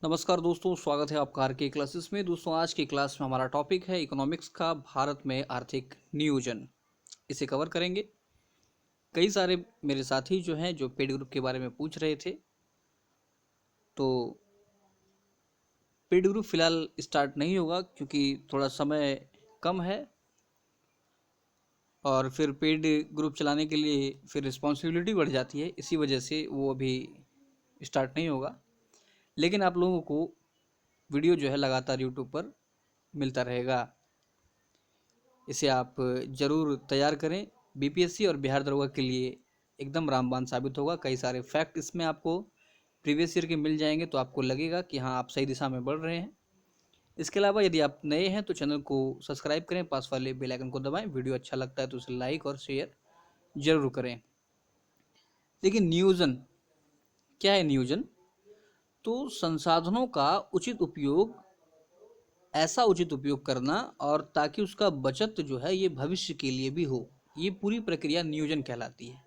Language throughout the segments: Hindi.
नमस्कार दोस्तों, स्वागत है आपका आर के क्लासेस में। दोस्तों, आज की क्लास में हमारा टॉपिक है इकोनॉमिक्स का भारत में आर्थिक नियोजन। इसे कवर करेंगे। कई सारे मेरे साथी जो हैं जो पेड ग्रुप के बारे में पूछ रहे थे, तो पेड ग्रुप फिलहाल स्टार्ट नहीं होगा क्योंकि थोड़ा समय कम है और फिर पेड ग्रुप चलाने के लिए फिर रिस्पॉन्सिबिलिटी बढ़ जाती है। इसी वजह से वो अभी स्टार्ट नहीं होगा, लेकिन आप लोगों को वीडियो जो है लगातार यूट्यूब पर मिलता रहेगा। इसे आप ज़रूर तैयार करें। बीपीएससी और बिहार दरोगा के लिए एकदम रामबाण साबित होगा। कई सारे फैक्ट इसमें आपको प्रीवियस ईयर के मिल जाएंगे, तो आपको लगेगा कि हाँ, आप सही दिशा में बढ़ रहे हैं। इसके अलावा यदि आप नए हैं तो चैनल को सब्सक्राइब करें, पास वाले बेल आइकन को दबाएं। वीडियो अच्छा लगता है तो उसे लाइक और शेयर जरूर करें। देखिए, नियोजन क्या है? नियोजन तो संसाधनों का उचित उपयोग, ऐसा उचित उपयोग करना, और ताकि उसका बचत जो है ये भविष्य के लिए भी हो, ये पूरी प्रक्रिया नियोजन कहलाती है।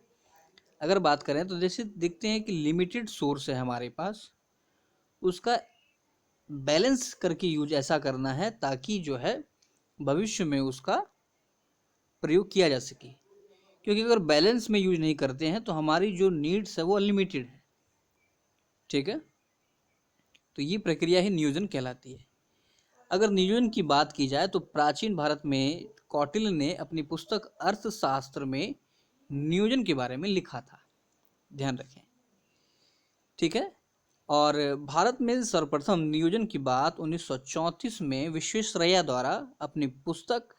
अगर बात करें तो जैसे देखते हैं कि लिमिटेड सोर्स है हमारे पास, उसका बैलेंस करके यूज ऐसा करना है ताकि जो है भविष्य में उसका प्रयोग किया जा सके। क्योंकि अगर बैलेंस में यूज नहीं करते हैं तो हमारी जो नीड्स है वो अनलिमिटेड है। ठीक है, तो ये प्रक्रिया ही नियोजन कहलाती है। अगर नियोजन की बात की जाए तो प्राचीन भारत में कौटिल्य ने अपनी पुस्तक अर्थशास्त्र में नियोजन के बारे में लिखा था। ध्यान रखें, ठीक है। और भारत में सर्वप्रथम नियोजन की बात 1934 में विश्वेश्वरैया द्वारा अपनी पुस्तक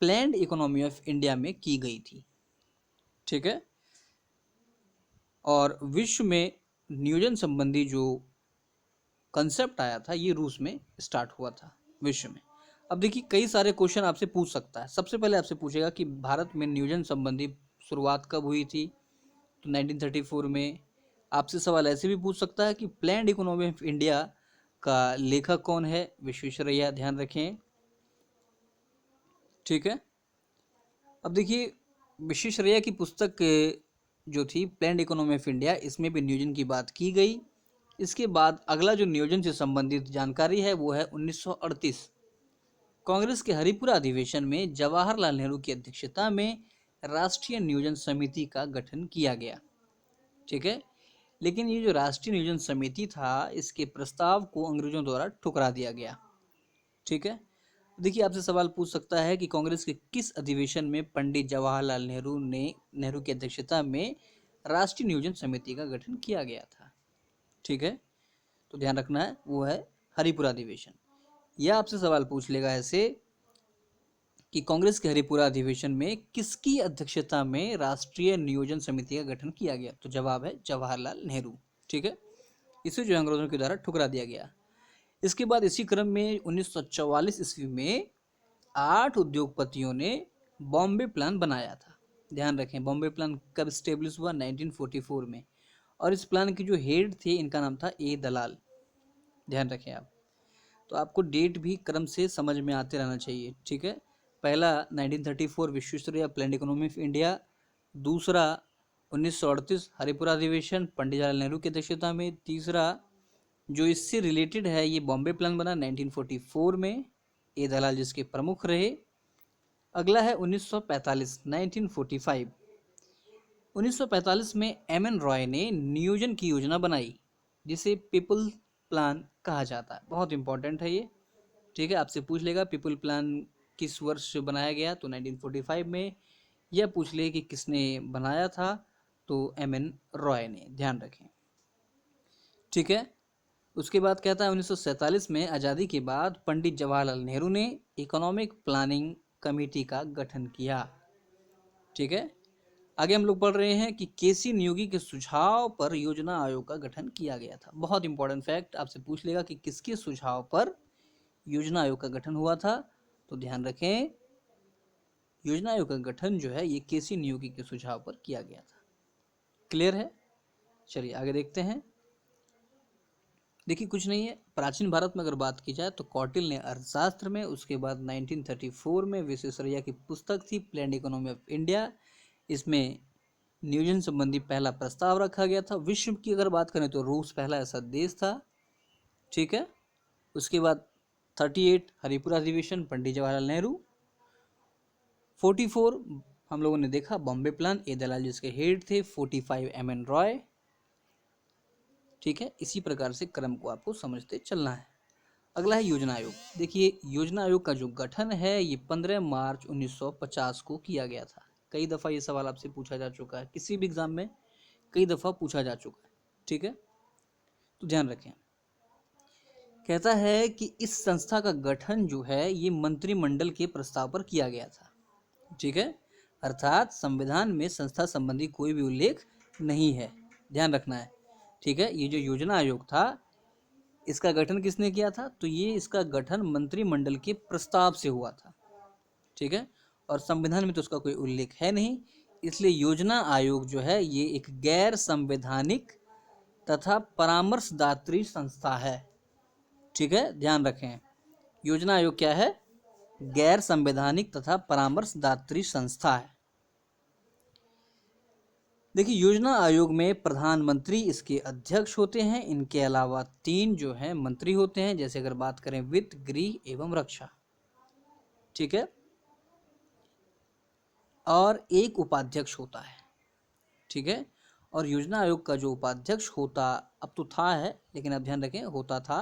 प्लान्ड इकोनॉमी ऑफ इंडिया में की गई थी। ठीक है, और विश्व में नियोजन संबंधी जो कंसेप्ट आया था ये रूस में स्टार्ट हुआ था विश्व में। अब देखिए, कई सारे क्वेश्चन आपसे पूछ सकता है। सबसे पहले आपसे पूछेगा कि भारत में नियोजन संबंधी शुरुआत कब हुई थी, तो 1934 में। आपसे सवाल ऐसे भी पूछ सकता है कि प्लान्ड इकोनॉमी ऑफ इंडिया का लेखक कौन है? विश्वेश्वरैया। ध्यान रखें, ठीक है। अब देखिए, विश्वेश्वरैया की पुस्तक जो थी प्लान्ड इकोनॉमी ऑफ इंडिया, इसमें भी नियोजन की बात की गई। इसके बाद अगला जो नियोजन से संबंधित जानकारी है वो है 1938। कांग्रेस के हरिपुरा अधिवेशन में जवाहरलाल नेहरू की अध्यक्षता में राष्ट्रीय नियोजन समिति का गठन किया गया। ठीक है, लेकिन ये जो राष्ट्रीय नियोजन समिति था, इसके प्रस्ताव को अंग्रेजों द्वारा ठुकरा दिया गया। ठीक है, देखिए, आपसे सवाल पूछ सकता है कि कांग्रेस के किस अधिवेशन में पंडित जवाहरलाल नेहरू की अध्यक्षता में राष्ट्रीय नियोजन समिति का गठन किया गया था। ठीक है, तो ध्यान रखना है, वो है हरिपुरा अधिवेशन। यह आपसे सवाल पूछ लेगा ऐसे कि कांग्रेस के हरिपुरा अधिवेशन में किसकी अध्यक्षता में राष्ट्रीय नियोजन समिति का गठन किया गया, तो जवाब है जवाहरलाल नेहरू। ठीक है, इसे जो अंग्रेजों के द्वारा ठुकरा दिया गया। इसके बाद इसी क्रम में 1944 ईस्वी में 8 उद्योगपतियों ने बॉम्बे प्लान बनाया था। ध्यान रखें, बॉम्बे प्लान कब स्टेब्लिश हुआ? 1944 में। और इस प्लान के जो हेड थे, इनका नाम था ए दलाल। ध्यान रखें आप। तो आपको डेट भी क्रम से समझ में आते रहना चाहिए। ठीक है, पहला 1934 Visvesvaraya planned economy of India, दूसरा 1938 हरिपुरा अधिवेशन पंडित जवाहरलाल नेहरू की अध्यक्षता में, तीसरा जो इससे रिलेटेड है ये बॉम्बे प्लान बना 1944 में, ए दलाल जिसके प्रमुख रहे। अगला है 1945 1945। 1945 में एम एन रॉय ने नियोजन की योजना बनाई जिसे पीपल प्लान कहा जाता है। बहुत इंपॉर्टेंट है ये। ठीक है, आपसे पूछ लेगा पीपल प्लान किस वर्ष बनाया गया, तो 1945 में। यह पूछ ले कि किसने बनाया था, तो एम एन रॉय ने। ध्यान रखें, ठीक है। उसके बाद कहता है 1947 में आज़ादी के बाद पंडित जवाहरलाल नेहरू ने इकोनॉमिक प्लानिंग कमेटी का गठन किया। ठीक है, आगे हम लोग पढ़ रहे हैं कि केसी नियोगी के सुझाव पर योजना आयोग का गठन किया गया था। बहुत इंपॉर्टेंट फैक्ट, आपसे पूछ लेगा कि किसके सुझाव पर योजना आयोग का गठन हुआ था, तो ध्यान रखें, योजना आयोग का गठन जो है ये केसी नियोगी के सुझाव पर किया गया था। क्लियर है? चलिए आगे देखते हैं। देखिए, कुछ नहीं है। प्राचीन भारत में अगर बात की जाए तो कौटिल्य ने अर्थशास्त्र में, उसके बाद 1934 में विश्वेश्वरैया की पुस्तक थी प्लान्ड इकोनॉमी ऑफ इंडिया, इसमें नियोजन संबंधी पहला प्रस्ताव रखा गया था। विश्व की अगर बात करें तो रूस पहला ऐसा देश था ठीक है। उसके बाद 38 हरिपुरा अधिवेशन पंडित जवाहरलाल नेहरू। 44 हम लोगों ने देखा बॉम्बे प्लान, ए दलाल जिसके हेड थे। 45 एम एन रॉय। ठीक है, इसी प्रकार से क्रम को आपको समझते चलना है। अगला है योजना आयोग। देखिए योजना आयोग का जो गठन है ये 15 मार्च 1950 को किया गया था। कई दफ़ा ये सवाल आपसे पूछा जा चुका है, किसी भी एग्जाम में कई दफ़ा पूछा जा चुका है। ठीक है, तो ध्यान रखें। कहता है कि इस संस्था का गठन जो है ये मंत्रिमंडल के प्रस्ताव पर किया गया था। ठीक है, अर्थात संविधान में संस्था संबंधी कोई भी उल्लेख नहीं है, ध्यान रखना है। ठीक है, ये जो योजना आयोग था इसका गठन किसने किया था? तो ये इसका गठन मंत्रिमंडल के प्रस्ताव से हुआ था। ठीक है, और संविधान में तो उसका कोई उल्लेख है नहीं, इसलिए योजना आयोग जो है ये एक गैर संवैधानिक तथा परामर्शदात्री संस्था है। ठीक है, ध्यान रखें, योजना आयोग क्या है? गैर संवैधानिक तथा परामर्शदात्री संस्था है। देखिए योजना आयोग में प्रधानमंत्री इसके अध्यक्ष होते हैं। इनके अलावा 3 जो हैं मंत्री होते हैं, जैसे अगर बात करें वित्त, गृह एवं रक्षा। ठीक है, और एक उपाध्यक्ष होता है। ठीक है, और योजना आयोग का जो उपाध्यक्ष होता, अब तो था है लेकिन अब ध्यान रखें होता था,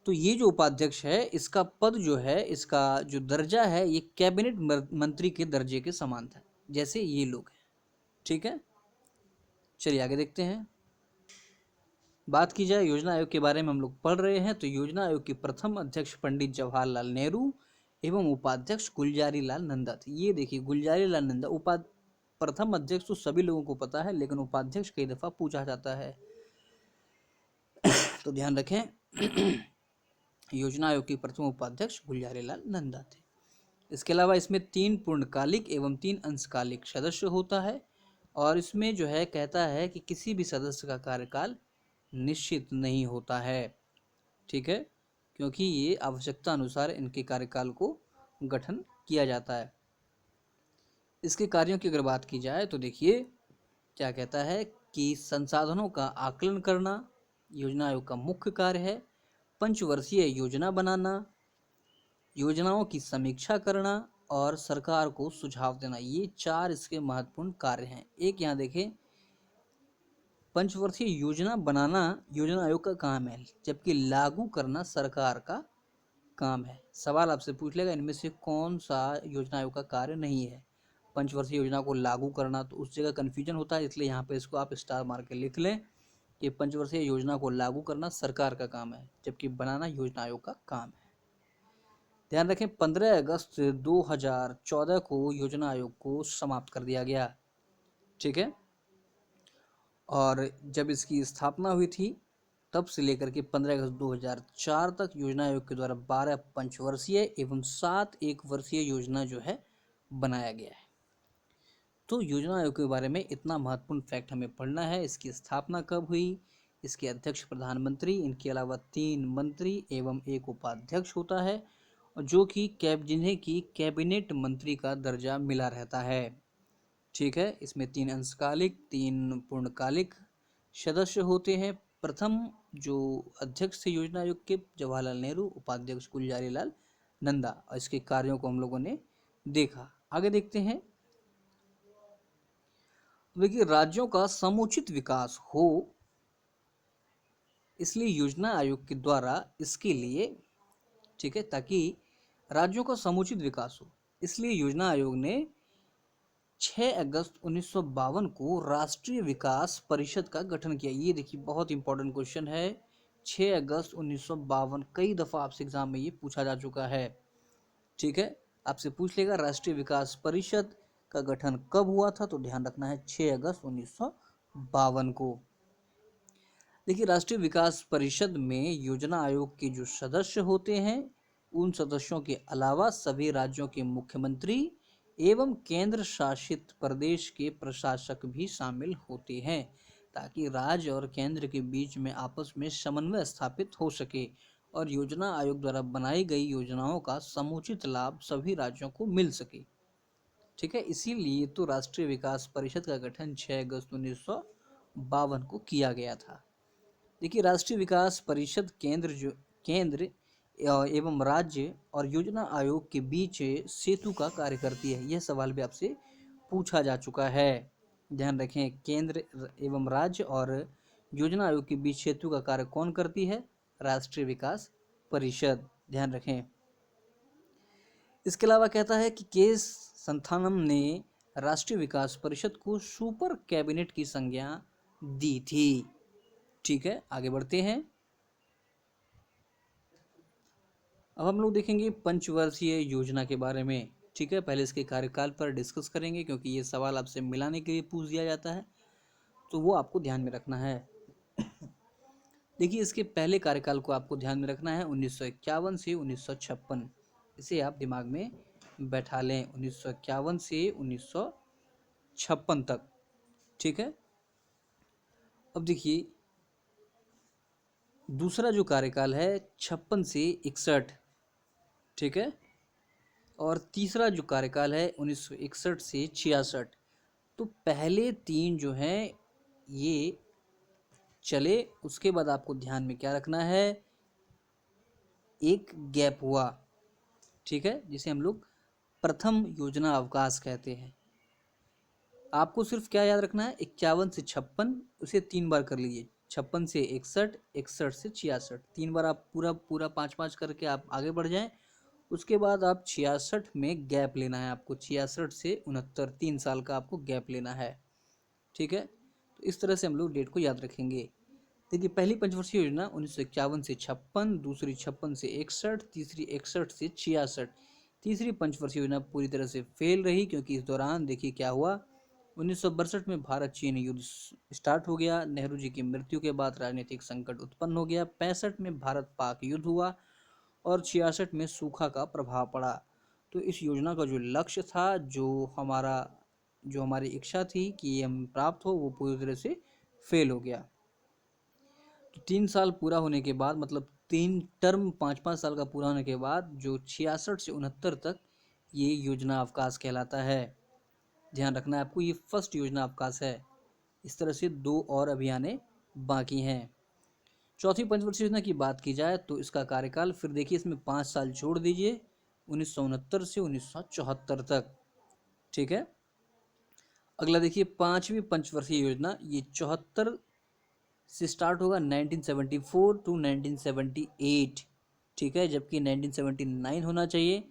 तो ये जो उपाध्यक्ष है इसका पद जो है, इसका जो दर्जा है ये कैबिनेट मंत्री के दर्जे के समान था, जैसे ये लोग हैं। ठीक है, चलिए आगे देखते हैं। बात की जाए योजना आयोग के बारे में, हम लोग पढ़ रहे हैं, तो योजना आयोग के प्रथम अध्यक्ष पंडित जवाहरलाल नेहरू एवं उपाध्यक्ष गुलजारी लाल नंदा थे। ये देखिए गुलजारी लाल नंदा प्रथम अध्यक्ष तो सभी लोगों को पता है, लेकिन उपाध्यक्ष कई दफा पूछा जाता है, तो ध्यान रखें। योजना आयोग के प्रथम उपाध्यक्ष गुलजारी लाल नंदा थे। इसके अलावा इसमें 3 पूर्णकालिक एवं 3 अंशकालिक सदस्य होता है, और इसमें जो है कहता है कि किसी भी सदस्य का कार्यकाल निश्चित नहीं होता है। ठीक है, क्योंकि ये आवश्यकता अनुसार इनके कार्यकाल को गठन किया जाता है। इसके कार्यों की अगर बात की जाए तो देखिए क्या कहता है कि संसाधनों का आकलन करना योजना आयोग का मुख्य कार्य है। पंचवर्षीय योजना बनाना, योजनाओं की समीक्षा करना और सरकार को सुझाव देना, ये 4 इसके महत्वपूर्ण कार्य हैं। एक यहाँ देखें, पंचवर्षीय योजना बनाना योजना आयोग का काम है, जबकि लागू करना सरकार का काम है। सवाल आपसे पूछ लेगा इनमें से कौन सा योजना आयोग का कार्य नहीं है। पंचवर्षीय योजना को लागू करना, तो उस जगह कन्फ्यूजन होता है, इसलिए यहाँ पे इसको आप स्टार मार के लिख लें कि पंचवर्षीय योजना को लागू करना सरकार का काम है, जबकि बनाना योजना आयोग का काम है। ध्यान रखें 15 अगस्त 2014 को योजना आयोग को समाप्त कर दिया गया। ठीक है, और जब इसकी स्थापना हुई थी तब से लेकर के 15 अगस्त 2004 तक योजना आयोग के द्वारा 12 पंचवर्षीय एवं 7 एक वर्षीय योजना जो है बनाया गया है। तो योजना आयोग के बारे में इतना महत्वपूर्ण फैक्ट हमें पढ़ना है। इसकी स्थापना कब हुई, इसके अध्यक्ष प्रधानमंत्री, इनके अलावा 3 मंत्री एवं एक उपाध्यक्ष होता है, और जो कि जिन्हें की कैबिनेट मंत्री का दर्जा मिला रहता है। ठीक है, इसमें 3 अंशकालिक 3 पूर्णकालिक सदस्य होते हैं। प्रथम जो अध्यक्ष थे योजना आयोग के जवाहरलाल नेहरू, उपाध्यक्ष गुलजारी लाल नंदा, और इसके कार्यों को हम लोगों ने देखा। आगे देखते हैं। देखिए राज्यों का समुचित विकास हो, इसलिए योजना आयोग के द्वारा इसके लिए, ठीक है, ताकि राज्यों का समुचित विकास हो, इसलिए योजना आयोग ने 6 अगस्त 1952 को राष्ट्रीय विकास परिषद का गठन किया। ये देखिए बहुत इंपॉर्टेंट क्वेश्चन है, 6 अगस्त 1952 कई दफ़ा आपसे एग्जाम में ये पूछा जा चुका है। ठीक है, आपसे पूछ लेगा राष्ट्रीय विकास परिषद का गठन कब हुआ था, तो ध्यान रखना है 6 अगस्त 1952 को। देखिए राष्ट्रीय विकास परिषद में योजना आयोग के जो सदस्य होते हैं, उन सदस्यों के अलावा सभी राज्यों के मुख्यमंत्री एवं केंद्र शासित प्रदेश के प्रशासक भी शामिल होते हैं, ताकि राज्य और केंद्र के बीच में आपस में समन्वय स्थापित हो सके और योजना आयोग द्वारा बनाई गई योजनाओं का समुचित लाभ सभी राज्यों को मिल सके। ठीक है, इसीलिए तो राष्ट्रीय विकास परिषद का गठन 6 अगस्त 1952 को किया गया था। देखिए राष्ट्रीय विकास परिषद केंद्र एवं राज्य और योजना आयोग के बीच सेतु का कार्य करती है। यह सवाल भी आपसे पूछा जा चुका है। ध्यान रखें, केंद्र एवं राज्य और योजना आयोग के बीच सेतु का कार्य कौन करती है? राष्ट्रीय विकास परिषद। ध्यान रखें। इसके अलावा कहता है कि केस संथानम ने राष्ट्रीय विकास परिषद को सुपर कैबिनेट की संज्ञा दी थी। ठीक है, आगे बढ़ते हैं। अब हम लोग देखेंगे पंचवर्षीय योजना के बारे में। ठीक है, पहले इसके कार्यकाल पर डिस्कस करेंगे, क्योंकि ये सवाल आपसे मिलाने के लिए पूछ दिया जाता है, तो वो आपको ध्यान में रखना है। देखिए इसके पहले कार्यकाल को आपको ध्यान में रखना है, 1951 से 1956। इसे आप दिमाग में बैठा लें, 1951 से 1956 तक। ठीक है, अब देखिए दूसरा जो कार्यकाल है 56 से 61। ठीक है, और तीसरा जो कार्यकाल है 1961 से 66। तो पहले तीन जो हैं ये चले, उसके बाद आपको ध्यान में क्या रखना है, एक गैप हुआ। ठीक है, जिसे हम लोग प्रथम योजना अवकाश कहते हैं। आपको सिर्फ क्या याद रखना है, 51 से 56, उसे 3 बार कर लीजिए। 56 से 61, 61 से 66, 3 बार आप पूरा पूरा 5-5 करके आप आगे बढ़ जाएं। उसके बाद आप 66 में गैप लेना है आपको, 66 से 69, 3 साल का आपको गैप लेना है। ठीक है, तो इस तरह से हम लोग डेट को याद रखेंगे। देखिए पहली पंचवर्षीय योजना 1951 से 56, दूसरी 56 से 61, तीसरी 61 से 66। तीसरी पंचवर्षीय योजना पूरी तरह से फेल रही, क्योंकि इस दौरान देखिए क्या हुआ, 1962 में भारत चीन युद्ध स्टार्ट हो गया। नेहरू जी की मृत्यु के बाद राजनीतिक संकट उत्पन्न हो गया। 65 में भारत पाक युद्ध हुआ और 66 में सूखा का प्रभाव पड़ा। तो इस योजना का जो लक्ष्य था, जो हमारी इच्छा थी कि ये हम प्राप्त हो, वो पूरी तरह से फेल हो गया। तो 3 साल पूरा होने के बाद, मतलब 3 टर्म 5-5 साल का पूरा होने के बाद, जो 66 से 69 तक ये योजना अवकाश कहलाता है। ध्यान रखना है आपको, ये फर्स्ट योजना अवकाश है। इस तरह से 2 और अभियानें बाकी हैं। चौथी पंचवर्षीय योजना की बात की जाए तो इसका कार्यकाल फिर देखिए, इसमें 5 साल जोड़ दीजिए, 1969 से 1974 तक। ठीक है, अगला देखिए पांचवी पंचवर्षीय योजना, ये 74 से स्टार्ट होगा, 1974 टू 1978। ठीक है, जबकि 1979 होना चाहिए,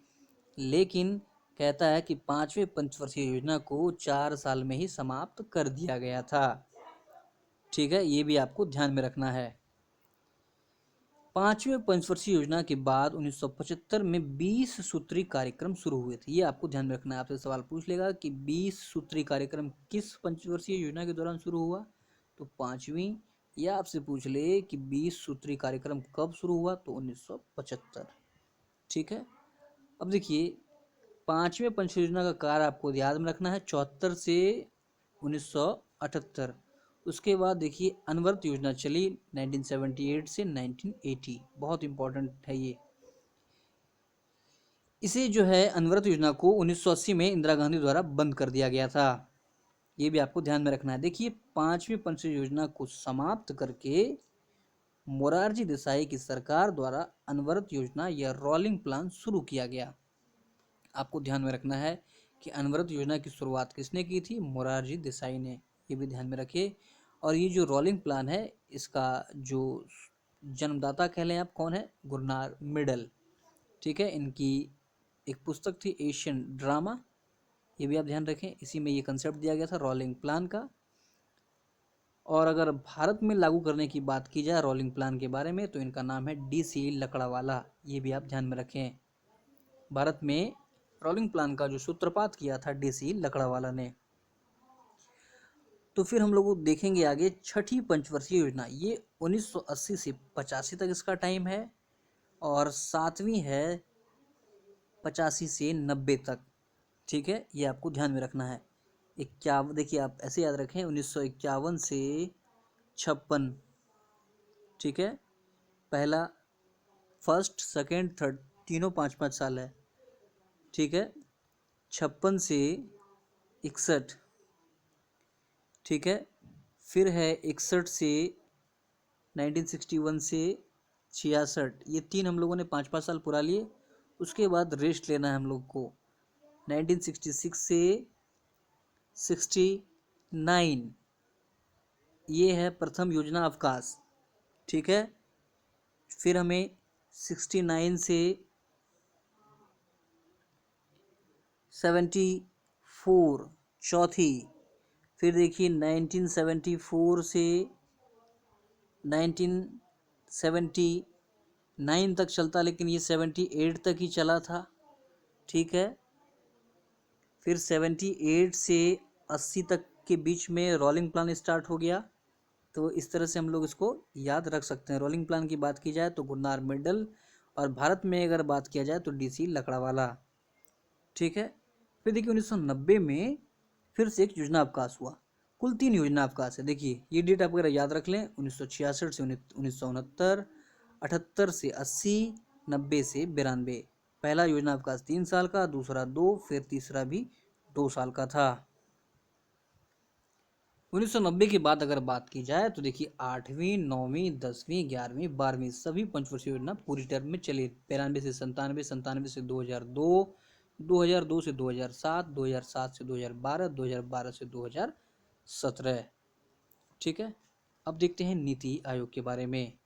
लेकिन कहता है कि पांचवें पंचवर्षीय योजना को 4 साल में ही समाप्त कर दिया गया था। ठीक है, ये भी आपको ध्यान में रखना है। पांचवें पंचवर्षीय योजना के बाद 1975 में 20 सूत्री कार्यक्रम शुरू हुए थे। ये आपको ध्यान में रखना है, आपसे सवाल पूछ लेगा कि 20 सूत्री कार्यक्रम किस पंचवर्षीय योजना के दौरान शुरू हुआ, तो पांचवी। या आपसे पूछ ले कि 20 सूत्री कार्यक्रम कब शुरू हुआ, तो 1975। ठीक है, अब देखिए पांचवें पंचवर्षीय योजना का कार्य आपको याद में रखना है, 74 से 1978। उसके बाद देखिए अनवरत योजना चली 1978 से 1980, बहुत इंपॉर्टेंट है ये। इसे जो है अनवरत योजना को 1980 में इंदिरा गांधी द्वारा बंद कर दिया गया था। ये भी आपको ध्यान में रखना है। देखिए पांचवी पंचवर्षीय योजना को समाप्त करके मोरारजी देसाई की सरकार द्वारा अनवरत योजना या रोलिंग प्लान शुरू किया गया। आपको ध्यान में रखना है कि अनवरत योजना की शुरुआत किसने की थी, मोरारजी देसाई ने। ये भी ध्यान में रखिए। और ये जो रोलिंग प्लान है, इसका जो जन्मदाता कह लें आप, कौन है, गुरनार मिडल। ठीक है, इनकी एक पुस्तक थी एशियन ड्रामा, ये भी आप ध्यान रखें। इसी में ये कंसेप्ट दिया गया था रोलिंग प्लान का। और अगर भारत में लागू करने की बात की जाए रोलिंग प्लान के बारे में, तो इनका नाम है DC लकड़ावाला। ये भी आप ध्यान में रखें। भारत में रोलिंग प्लान का जो सूत्रपात किया था DC लकड़ावाला ने। तो फिर हम लोग देखेंगे आगे छठी पंचवर्षीय योजना, ये 1980 से 85 तक इसका टाइम है, और सातवीं है 85 से 90 तक। ठीक है, ये आपको ध्यान में रखना है। इक्यावन, देखिए आप ऐसे याद रखें, 1951 से 56। ठीक है, पहला, फर्स्ट, सेकेंड, थर्ड, तीनों 5-5 साल है। ठीक है, 56 से 61। ठीक है, फिर है 61 से 1961 से 66, ये 3 हम लोगों ने 5-5 साल पूरा लिए। उसके बाद रेस्ट लेना है हम लोग को। 1966 से 69 ये है प्रथम योजना अवकाश, ठीक है। फिर हमें 69 से 74 चौथी। फिर देखिए 1974 से 1979 तक चलता, लेकिन ये 78 तक ही चला था, ठीक है। फिर 78 से 80 तक के बीच में रोलिंग प्लान स्टार्ट हो गया। तो इस तरह से हम लोग इसको याद रख सकते हैं। रोलिंग प्लान की बात की जाए तो गुन्नार मिडल, और भारत में अगर बात किया जाए तो डीसी लकड़ावाला, ठीक है। फिर देखिए 1990 में फिर से एक योजना अवकाश हुआ। कुल 3 योजना अवकाश है। देखिए ये डेट आप अगर याद रख लें, 1966 से 1969, 78 से 80, 90 से 92। पहला योजना अवकाश 3 साल का, दूसरा 2, फिर तीसरा भी 2 साल का था। 1990 के बाद अगर बात की जाए तो देखिए 8वीं, 9वीं, 10वीं, 11वीं, 12वीं सभी पंचवर्षीय योजना पूरी टर्म में चली। 93 से 97, 97 से 2002, 2002 से 2007, 2007 से 2012, 2012 से 2017, ठीक है। अब देखते हैं नीति आयोग के बारे में।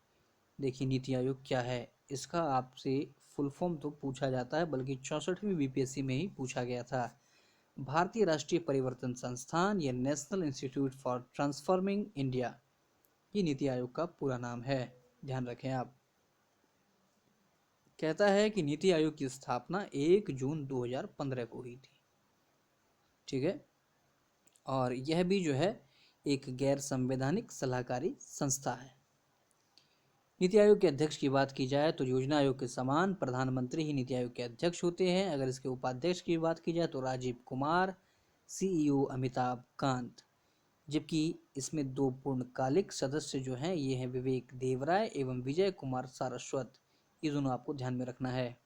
देखिए नीति आयोग क्या है, इसका आपसे फुल फॉर्म तो पूछा जाता है, बल्कि 64वीं बीपीएससी में ही पूछा गया था। भारतीय राष्ट्रीय परिवर्तन संस्थान या national institute for transforming India, ये नीति आयोग का पूरा नाम है, ध्यान रखें आप। कहता है कि नीति आयोग की स्थापना 1 जून 2015 को हुई थी, ठीक है। और यह भी जो है एक गैर संवैधानिक सलाहकारी संस्था है। नीति आयोग के अध्यक्ष की बात की जाए तो योजना आयोग के समान प्रधानमंत्री ही नीति आयोग के अध्यक्ष होते हैं। अगर इसके उपाध्यक्ष की बात की जाए तो राजीव कुमार, सीईओ अमिताभ कांत, जबकि इसमें 2 पूर्णकालिक सदस्य जो हैं ये हैं विवेक देवराय एवं विजय कुमार सारस्वत। ये दोनों आपको ध्यान में रखना है।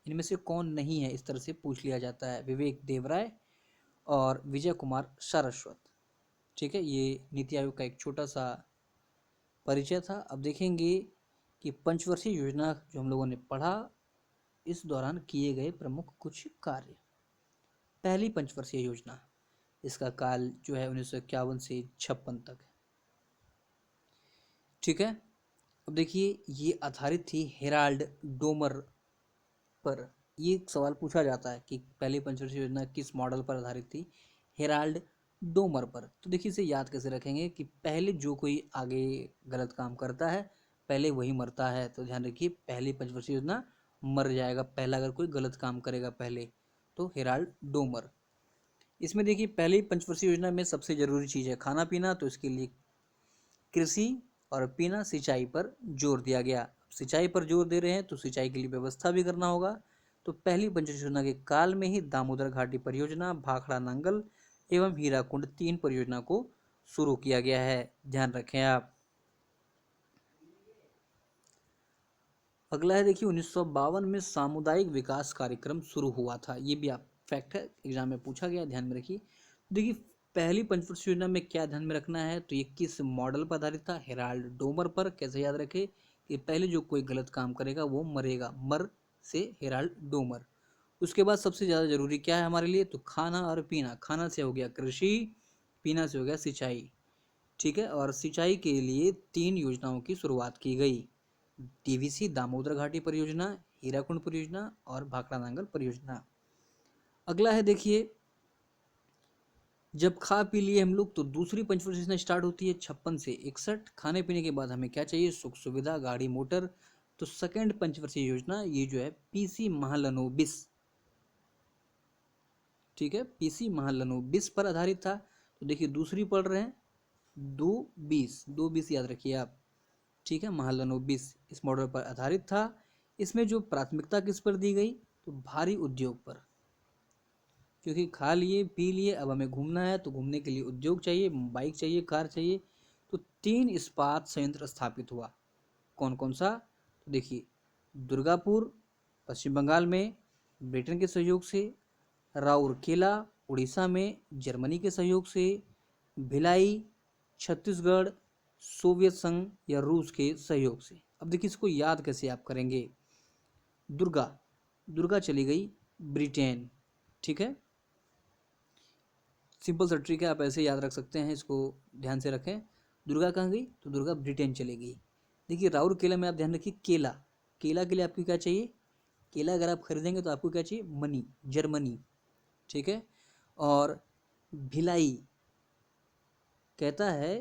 इनमें से कौन नहीं है, इस तरह से पूछ लिया जाता है, विवेक देवराय और विजय कुमार सारस्वत, ठीक है। ये नीति आयोग का एक छोटा सा परिचय था। अब देखेंगे कि पंचवर्षीय योजना जो हम लोगों ने पढ़ा, इस दौरान किए गए प्रमुख कुछ कार्य। पहली पंचवर्षीय योजना, इसका काल जो है 1951 से 56 तक है, ठीक है। अब देखिए ये आधारित थी हेराल्ड डोमर पर। ये सवाल पूछा जाता है कि पहली पंचवर्षीय योजना किस मॉडल पर आधारित थी, हेराल्ड डोमर पर। तो देखिए इसे याद कैसे रखेंगे कि पहले जो कोई आगे गलत काम करता है पहले वही मरता है। तो ध्यान रखिए पहली पंचवर्षीय योजना मर जाएगा पहला अगर कोई गलत काम करेगा पहले, तो हेराल्ड डोमर। इसमें देखिए पहली पंचवर्षीय योजना में सबसे जरूरी चीज़ है खाना पीना, तो इसके लिए कृषि और पीना सिंचाई पर जोर दिया गया। सिंचाई पर जोर दे रहे हैं तो सिंचाई के लिए व्यवस्था भी करना होगा। तो पहली पंचवर्षीय योजना के काल में ही दामोदर घाटी परियोजना, भाखड़ा नांगल एवं हीराकुंड 3 परियोजना को शुरू किया गया है, ध्यान रखें आप। अगला है देखिए 1952 में सामुदायिक विकास कार्यक्रम शुरू हुआ था। ये भी आप फैक्ट है, एग्जाम में पूछा गया, ध्यान में रखिए। देखिए पहली पंचवर्षीय योजना में क्या ध्यान में रखना है, तो ये किस मॉडल पर आधारित था, हेराल्ड डोमर पर। कैसे याद रखे कि पहले जो कोई गलत काम करेगा वो मरेगा, मर से हेराल्ड डोमर। उसके बाद सबसे ज़्यादा जरूरी क्या है हमारे लिए, तो खाना और पीना। खाना से हो गया कृषि, पीना से हो गया सिंचाई, ठीक है। और सिंचाई के लिए 3 योजनाओं की शुरुआत की गई, डीवीसी दामोदर घाटी परियोजना, हीराकुंड परियोजना और भाखड़ा नांगल परियोजना। अगला है देखिए जब खा पी लिए हम लोग तो दूसरी पंचवर्षीय योजना स्टार्ट होती है 56 से 61। खाने पीने के बाद हमें क्या चाहिए, सुख सुविधा, गाड़ी मोटर। तो सेकंड पंचवर्षीय योजना ये जो है पीसी महालनोबिस, ठीक है, पीसी महालनोबिस पर आधारित था। तो देखिए दूसरी पढ़ रहे हैं 2-20 याद रखिए आप, ठीक है। महालनोबिस इस मॉडल पर आधारित था। इसमें जो प्राथमिकता किस पर दी गई, तो भारी उद्योग पर, क्योंकि खा लिए पी लिए अब हमें घूमना है तो घूमने के लिए उद्योग चाहिए, बाइक चाहिए, कार चाहिए। तो 3 इस्पात संयंत्र स्थापित हुआ। कौन कौन सा, तो देखिए दुर्गापुर पश्चिम बंगाल में ब्रिटेन के सहयोग से, राउरकेला उड़ीसा में जर्मनी के सहयोग से, भिलाई छत्तीसगढ़ सोवियत संघ या रूस के सहयोग से। अब देखिए इसको याद कैसे आप करेंगे। दुर्गा, दुर्गा चली गई ब्रिटेन, ठीक है, सिंपल सा ट्रिक है, आप ऐसे याद रख सकते हैं, इसको ध्यान से रखें। दुर्गा कहाँ गई, तो दुर्गा ब्रिटेन चली गई। देखिए राउर केला में आप ध्यान रखिए, केला, केला के लिए आपको क्या चाहिए, केला अगर आप खरीदेंगे तो आपको क्या चाहिए, मनी, जर्मनी, ठीक है। और भिलाई कहता है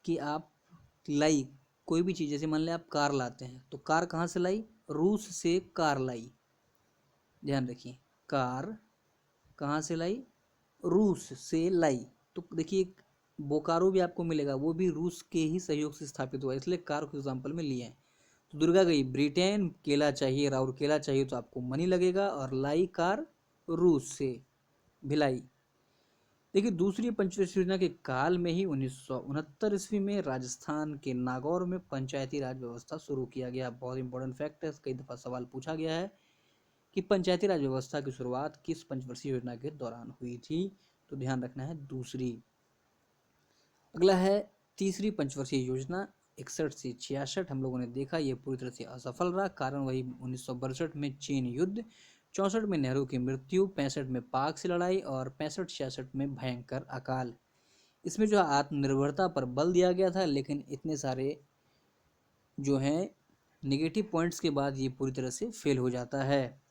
कि आप लाई कोई भी चीज़, जैसे मान लें आप कार लाते हैं, तो कार कहाँ से लाई, रूस से कार लाई, ध्यान रखिए, कार कहाँ से लाई, रूस से लाई। तो देखिए एक बोकारो भी आपको मिलेगा, वो भी रूस के ही सहयोग से स्थापित हुआ, इसलिए कार को एग्जाम्पल में लिए हैं। तो दुर्गा गई ब्रिटेन, केला चाहिए, राउर केला चाहिए तो आपको मनी लगेगा, और लाई कार रूस से, भिलाई। देखिए दूसरी पंचवर्षीय योजना के काल में ही 1969 ईस्वी में राजस्थान के नागौर में पंचायती राज व्यवस्था शुरू किया गया। बहुत इंपॉर्टेंट फैक्ट है, कई दफ़ा सवाल पूछा गया है कि पंचायती राज व्यवस्था की शुरुआत किस पंचवर्षीय योजना के दौरान हुई थी, तो ध्यान रखना है दूसरी। अगला है तीसरी पंचवर्षीय योजना, 61 से 66 हम लोगों ने देखा, ये पूरी तरह से असफल रहा। कारण वही 1962 में चीन युद्ध, 64 में नेहरू की मृत्यु, 65 में पाक से लड़ाई, और 65-66 में भयंकर अकाल। इसमें जो है आत्मनिर्भरता पर बल दिया गया था, लेकिन इतने सारे जो हैं निगेटिव पॉइंट्स के बाद ये पूरी तरह से फेल हो जाता है।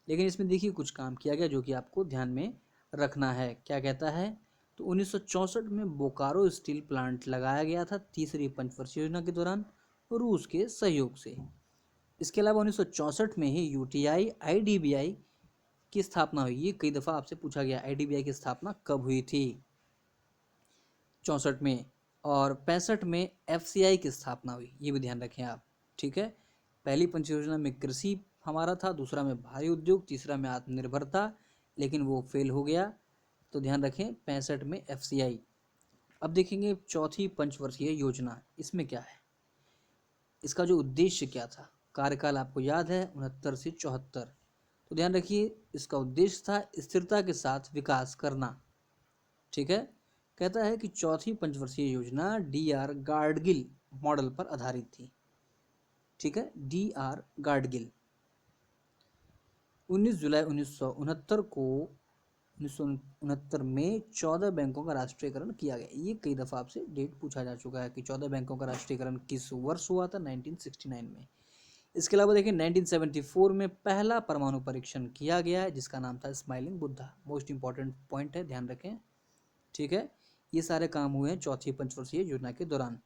लेकिन इसमें देखिए कुछ काम किया गया जो कि आपको ध्यान में रखना है। क्या कहता है, तो 1964 में बोकारो स्टील प्लांट लगाया गया था तीसरी पंचवर्षीय योजना के दौरान रूस के सहयोग से। इसके अलावा 1964 में ही यूटीआई आईडीबीआई की स्थापना हुई। ये कई दफ़ा आपसे पूछा गया, आईडीबीआई की स्थापना कब हुई थी, 64 में। और 65 में एफसीआई की स्थापना हुई, ये भी ध्यान रखें आप, ठीक है। पहली पंच योजना में कृषि हमारा था, दूसरा में भारी उद्योग, तीसरा में आत्मनिर्भरता, लेकिन वो फेल हो गया, तो ध्यान रखें 65 में एफसीआई। अब देखेंगे चौथी पंचवर्षीय योजना, इसमें क्या है, इसका जो उद्देश्य क्या था, कार्यकाल आपको याद है 69 से 74, तो ध्यान रखिए इसका उद्देश्य था स्थिरता के साथ विकास करना, ठीक है। कहता है कि चौथी पंचवर्षीय योजना डीआर गाडगिल मॉडल पर आधारित थी, ठीक है, डीआर गाडगिल। 19 जुलाई 1969 को 1969 में 14 बैंकों का राष्ट्रीयकरण किया गया। ये कई दफ़ा आपसे डेट पूछा जा चुका है कि 14 बैंकों का राष्ट्रीयकरण किस वर्ष हुआ था, 1969 में। इसके अलावा देखिए 1974 में पहला परमाणु परीक्षण किया गया है जिसका नाम था smiling Buddha. Most important point है, ध्यान रखें, ठीक है। ये सारे काम हुए हैं चौथी पंचवर्षीय योजना के दौरान।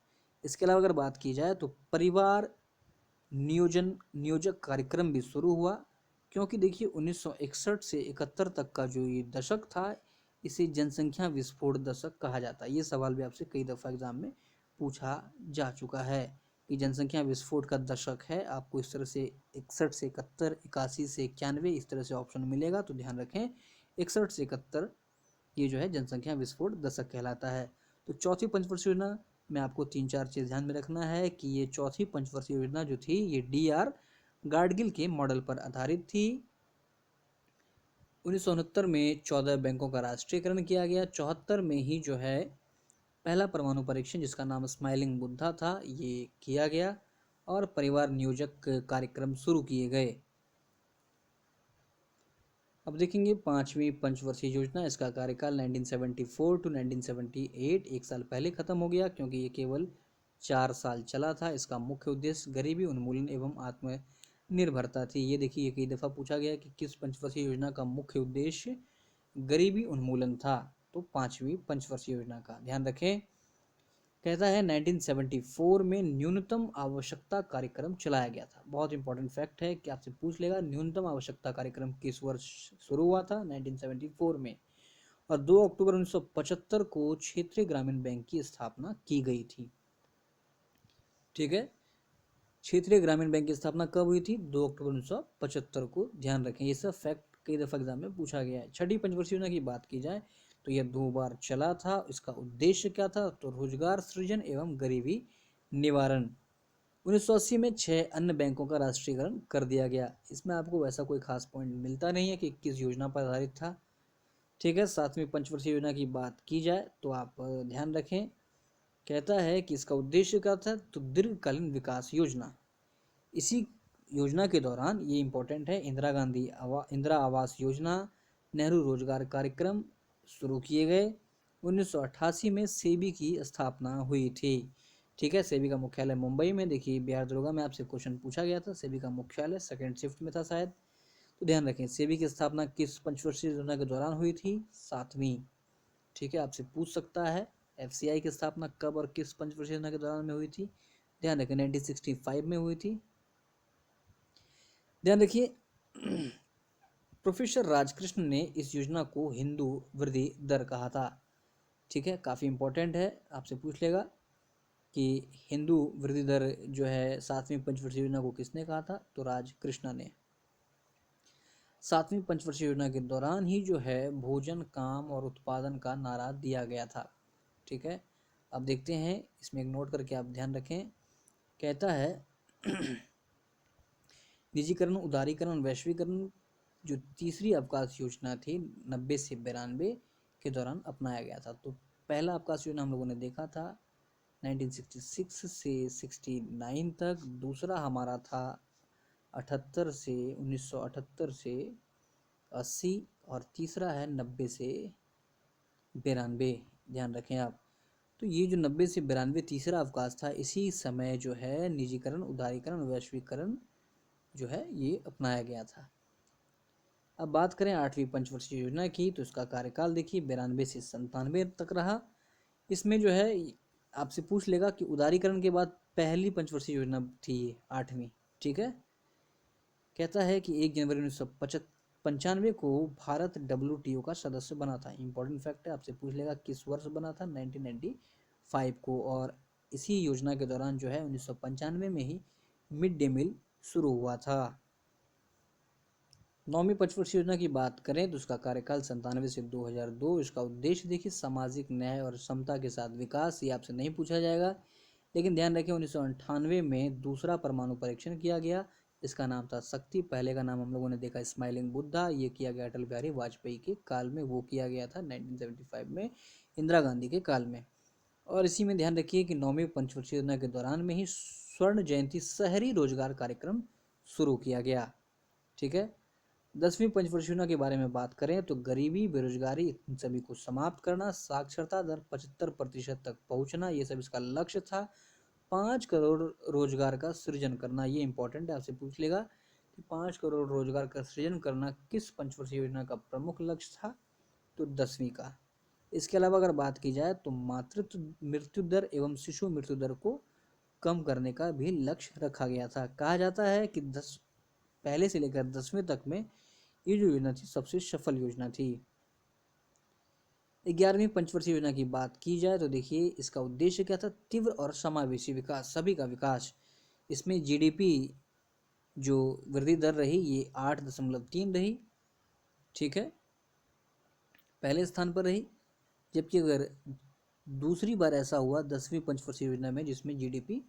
इसके अलावा अगर बात की जाए तो परिवार नियोजक कार्यक्रम भी शुरू हुआ, क्योंकि देखिए 1961 से 71 तक का जो ये दशक था इसे जनसंख्या विस्फोट दशक कहा जाता है। ये सवाल भी आपसे कई दफ़ा एग्जाम में पूछा जा चुका है कि जनसंख्या विस्फोट का दशक है। आपको इस तरह से 61 से 71, 81 से 91 इस तरह से ऑप्शन मिलेगा, तो ध्यान रखें 61 से 71 ये जो है जनसंख्या विस्फोट दशक कहलाता है। तो चौथी पंचवर्षीय योजना में आपको 3-4 चीज़ ध्यान में रखना है कि ये चौथी पंचवर्षीय योजना जो थी ये डीआर गाडगिल के मॉडल पर आधारित थी। 1969 में 14 बैंकों का राष्ट्रीयकरण किया गया, 74 में ही जो है पहला परमाणु परीक्षण जिसका नाम स्माइलिंग बुद्धा था ये किया गया, और परिवार नियोजक कार्यक्रम शुरू किए गए। अब देखेंगे पांचवी पंचवर्षीय योजना, इसका कार्यकाल 1974 टू 1978, एक साल पहले खत्म हो गया क्योंकि ये केवल 4 साल चला था। इसका मुख्य उद्देश्य गरीबी उन्मूलन एवं आत्मनिर्भरता थी। ये देखिए कई दफ़ा पूछा गया कि किस पंचवर्षीय योजना का मुख्य उद्देश्य गरीबी उन्मूलन था, तो पांचवी पंचवर्षीय योजना का ध्यान रखें। कहता है 1974 में न्यूनतम आवश्यकता कार्यक्रम चलाया गया था। बहुत इंपॉर्टेंट फैक्ट है कि आपसे पूछ लेगा न्यूनतम आवश्यकता कार्यक्रम किस वर्ष शुरू हुआ था, 1974 में, और 2 अक्टूबर 1975 को क्षेत्रीय ग्रामीण बैंक की स्थापना की गई थी, ठीक है। क्षेत्रीय ग्रामीण बैंक की स्थापना कब हुई थी, 2 अक्टूबर 1975 को, ध्यान रखें। ये सब फैक्ट कई दफ़ा एग्जाम में पूछा गया है। छठी पंचवर्षीय योजना की बात की जाए तो यह 2 बार चला था। इसका उद्देश्य क्या था, तो रोजगार सृजन एवं गरीबी निवारण। 1980 में 6 अन्य बैंकों का राष्ट्रीयकरण कर दिया गया। इसमें आपको वैसा कोई खास पॉइंट मिलता नहीं है कि किस योजना पर आधारित था, ठीक है। सातवीं पंचवर्षीय योजना की बात की जाए तो आप ध्यान रखें कहता है कि इसका उद्देश्य क्या था, तो दीर्घकालीन विकास योजना। इसी योजना के दौरान, ये इम्पोर्टेंट है, इंदिरा आवास योजना, नेहरू रोजगार कार्यक्रम शुरू किए गए। 1988 में सेबी की स्थापना हुई थी। ठीक है, सेबी का मुख्यालय मुंबई में। देखिए बिहार दरोगा में आपसे क्वेश्चन पूछा गया था, सेबी का मुख्यालय सेकंड शिफ्ट में था शायद, तो ध्यान रखें। सेबी की स्थापना किस पंचवर्षीय योजना के दौरान हुई थी, 7वीं। ठीक है, आपसे पूछ सकता है एफसीआई की स्थापना कब और किस पंचवर्षीय योजना के दौरान में हुई थी। ध्यान रखें 1965 में हुई थी। ध्यान रखिए प्रोफेसर राजकृष्ण ने इस योजना को हिंदू वृद्धि दर कहा था। ठीक है, काफ़ी इंपॉर्टेंट है, आपसे पूछ लेगा कि हिंदू वृद्धि दर जो है 7वीं पंचवर्षीय योजना को किसने कहा था, तो राजकृष्ण ने। 7वीं पंचवर्षीय योजना के दौरान ही जो है भोजन, काम और उत्पादन का नारा दिया गया था। ठीक है, अब देखते हैं, इसमें एक नोट करके आप ध्यान रखें। कहता है निजीकरण, उदारीकरण, वैश्वीकरण जो तीसरी अवकाश योजना थी 90 से 92 के दौरान अपनाया गया था। तो पहला अवकाश योजना हम लोगों ने देखा था 1966 से 69 तक, दूसरा हमारा था 78 से 1978 से 80, और तीसरा है 90 से 92। ध्यान रखें आप। तो ये जो 90 से 92 तीसरा अवकाश था, इसी समय जो है निजीकरण, उदारीकरण, वैश्वीकरण जो है ये अपनाया गया था। अब बात करें 8वीं पंचवर्षीय योजना की, तो इसका कार्यकाल देखिए 92 से 97 तक रहा। इसमें जो है आपसे पूछ लेगा कि उदारीकरण के बाद पहली पंचवर्षीय योजना थी 8वीं। ठीक है, कहता है कि 1 जनवरी 1995 को भारत WTO का सदस्य बना था। इंपॉर्टेंट फैक्ट है, आपसे पूछ लेगा किस वर्ष बना था, 1995 को। और इसी योजना के दौरान जो है 1995 में ही मिड डे मील शुरू हुआ था। 9वीं पंचवर्षीय योजना की बात करें तो उसका कार्यकाल 97 से 2002। इसका उद्देश्य देखिए सामाजिक न्याय और समता के साथ विकास। ये आपसे नहीं पूछा जाएगा, लेकिन ध्यान रखें 1998 में दूसरा परमाणु परीक्षण किया गया। इसका नाम था शक्ति। पहले का नाम हम लोगों ने देखा स्माइलिंग बुद्धा, ये किया गया अटल बिहारी वाजपेयी के काल में, वो किया गया था 1975 में इंदिरा गांधी के काल में। और इसी में ध्यान रखिए कि 9वीं पंचवर्षीय योजना के दौरान में ही स्वर्ण जयंती शहरी रोजगार कार्यक्रम शुरू किया गया। ठीक है, 10वीं पंचवर्षीय योजना के बारे में बात करें तो गरीबी, बेरोजगारी इन सभी को समाप्त करना, साक्षरता दर 75% तक पहुंचना, ये सब इसका लक्ष्य था। 5 करोड़ रोजगार का सृजन करना, ये इंपॉर्टेंट है, आपसे पूछ लेगा कि 5 करोड़ रोजगार का सृजन करना किस पंचवर्षीय योजना का प्रमुख लक्ष्य था, तो 10वीं का। इसके अलावा अगर बात की जाए तो मातृत्व मृत्यु दर एवं शिशु मृत्यु दर को कम करने का भी लक्ष्य रखा गया था। कहा जाता है कि पहले से लेकर 10वीं तक में ये जो योजना थी सबसे सफल योजना थी। 11वीं पंचवर्षीय योजना की बात की जाए तो देखिए इसका उद्देश्य क्या था, तीव्र और समावेशी विकास, सभी का विकास। इसमें GDP जो वृद्धि दर रही ये 8.3 रही। ठीक है, पहले स्थान पर रही। जबकि अगर दूसरी बार ऐसा हुआ 10वीं पंचवर्षीय योजना में जिसमें GDP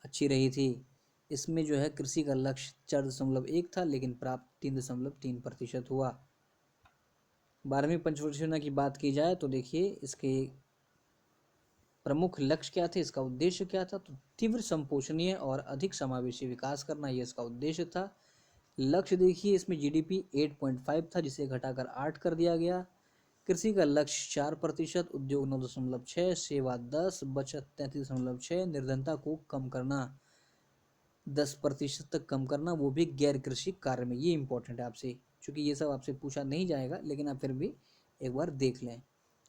अच्छी रही थी, इसमें जो है कृषि का लक्ष्य 4.1 था, लेकिन प्राप्त 3.3% हुआ। 12वीं पंचवर्षीय योजना की बात की जाए तो देखिए इसके प्रमुख लक्ष्य क्या थे, इसका उद्देश्य क्या था, तो तीव्र संपोषणीय और अधिक समावेशी विकास करना, ये इसका उद्देश्य था। लक्ष्य देखिए इसमें GDP 8.5 था, जिसे घटाकर 8 कर दिया गया। कृषि का लक्ष्य 4%, उद्योग 9.6, सेवा 10, बचत 33.6, निर्धनता को कम करना 10% तक कम करना, वो भी गैर कृषि कार्य में। ये इंपॉर्टेंट है आपसे, क्योंकि ये सब आपसे पूछा नहीं जाएगा, लेकिन आप फिर भी एक बार देख लें।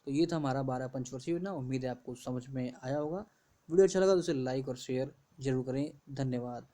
तो ये था हमारा 12 पंचवर्षीय योजना। उम्मीद है आपको समझ में आया होगा। वीडियो अच्छा लगा तो उसे लाइक और शेयर जरूर करें। धन्यवाद।